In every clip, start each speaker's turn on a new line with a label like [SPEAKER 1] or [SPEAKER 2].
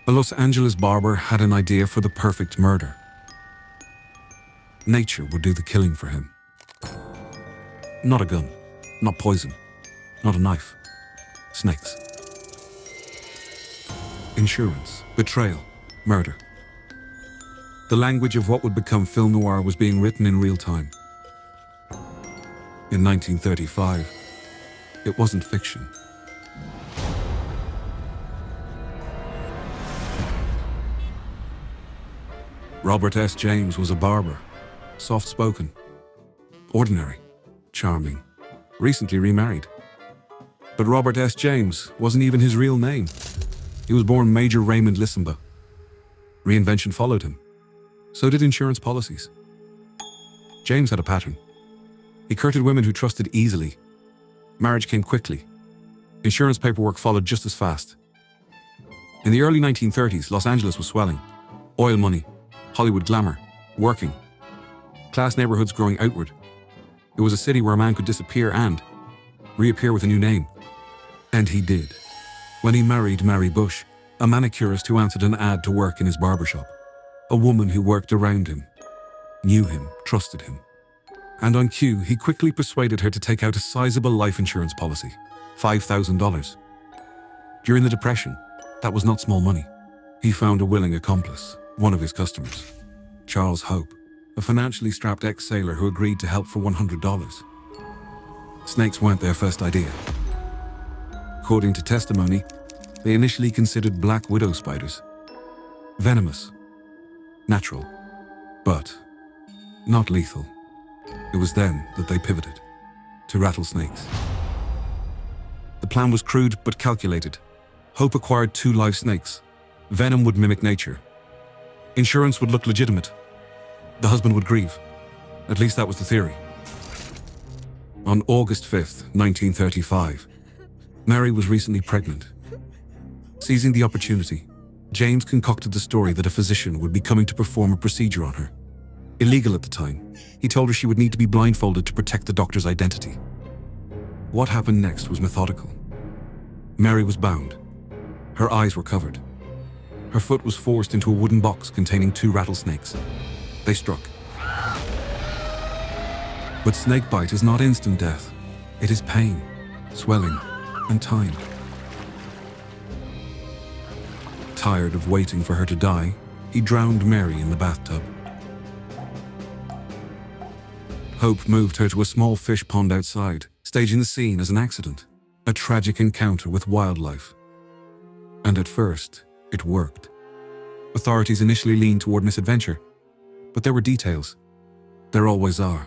[SPEAKER 1] A Los Angeles barber had an idea for the perfect murder. Nature would do the killing for him. Not a gun, not poison, not a knife. Snakes. Insurance, betrayal, murder. The language of what would become film noir was being written in real time. In 1935, it wasn't fiction. Robert S. James was a barber, soft-spoken, ordinary, charming, recently remarried. But Robert S. James wasn't even his real name. He was born Major Raymond Lissenba. Reinvention followed him. So did insurance policies. James had a pattern. He courted women who trusted easily. Marriage came quickly. Insurance paperwork followed just as fast. In the early 1930s, Los Angeles was swelling. Oil money, Hollywood glamour, working. Class neighborhoods growing outward. It was a city where a man could disappear and reappear with a new name. And he did. When he married Mary Bush, a manicurist who answered an ad to work in his barbershop. A woman who worked around him, knew him, trusted him. And on cue, he quickly persuaded her to take out a sizable life insurance policy, $5,000. During the Depression, that was not small money. He found a willing accomplice, one of his customers, Charles Hope, a financially strapped ex-sailor who agreed to help for $100. Snakes weren't their first idea. According to testimony, they initially considered black widow spiders. Venomous, natural, but not lethal. It was then that they pivoted to rattlesnakes. The plan was crude but calculated. Hope acquired 2 live snakes. Venom would mimic nature. Insurance would look legitimate. The husband would grieve. At least that was the theory. On August 5th, 1935, Mary was recently pregnant. Seizing the opportunity, James concocted the story that a physician would be coming to perform a procedure on her. Illegal at the time, he told her she would need to be blindfolded to protect the doctor's identity. What happened next was methodical. Mary was bound. Her eyes were covered. Her foot was forced into a wooden box containing 2 rattlesnakes. They struck. But snakebite is not instant death. It is pain, swelling, and time. Tired of waiting for her to die, he drowned Mary in the bathtub. Hope moved her to a small fish pond outside, staging the scene as an accident, a tragic encounter with wildlife. And at first, it worked. Authorities initially leaned toward misadventure, but there were details. There always are.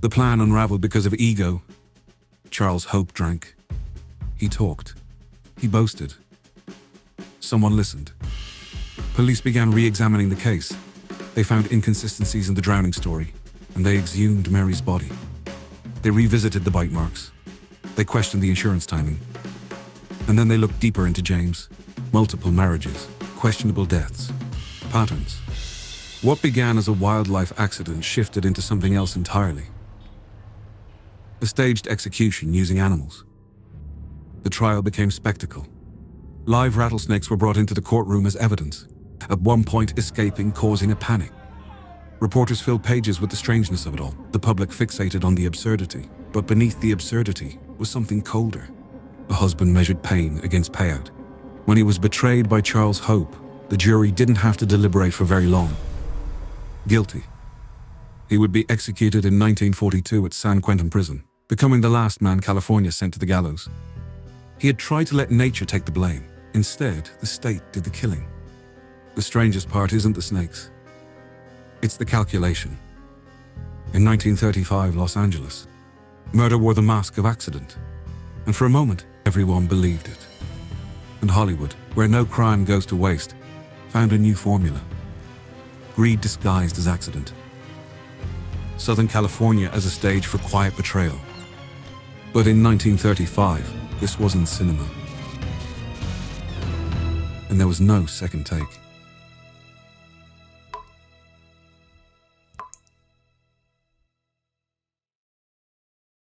[SPEAKER 1] The plan unraveled because of ego. Charles Hope drank. He talked. He boasted. Someone listened. Police began re-examining the case. They found inconsistencies in the drowning story, and they exhumed Mary's body. They revisited the bite marks. They questioned the insurance timing. And then they looked deeper into James. Multiple marriages, questionable deaths, patterns. What began as a wildlife accident shifted into something else entirely. A staged execution using animals. The trial became spectacle. Live rattlesnakes were brought into the courtroom as evidence, at one point escaping, causing a panic. Reporters filled pages with the strangeness of it all. The public fixated on the absurdity, but beneath the absurdity was something colder. The husband measured pain against payout. When he was betrayed by Charles Hope, the jury didn't have to deliberate for very long. Guilty. He would be executed in 1942 at San Quentin Prison, becoming the last man California sent to the gallows. He had tried to let nature take the blame. Instead, the state did the killing. The strangest part isn't the snakes. It's the calculation. In 1935 Los Angeles, murder wore the mask of accident. And for a moment, everyone believed it. And Hollywood, where no crime goes to waste, found a new formula. Greed disguised as accident. Southern California as a stage for quiet betrayal. But in 1935, this wasn't cinema. And there was no second take.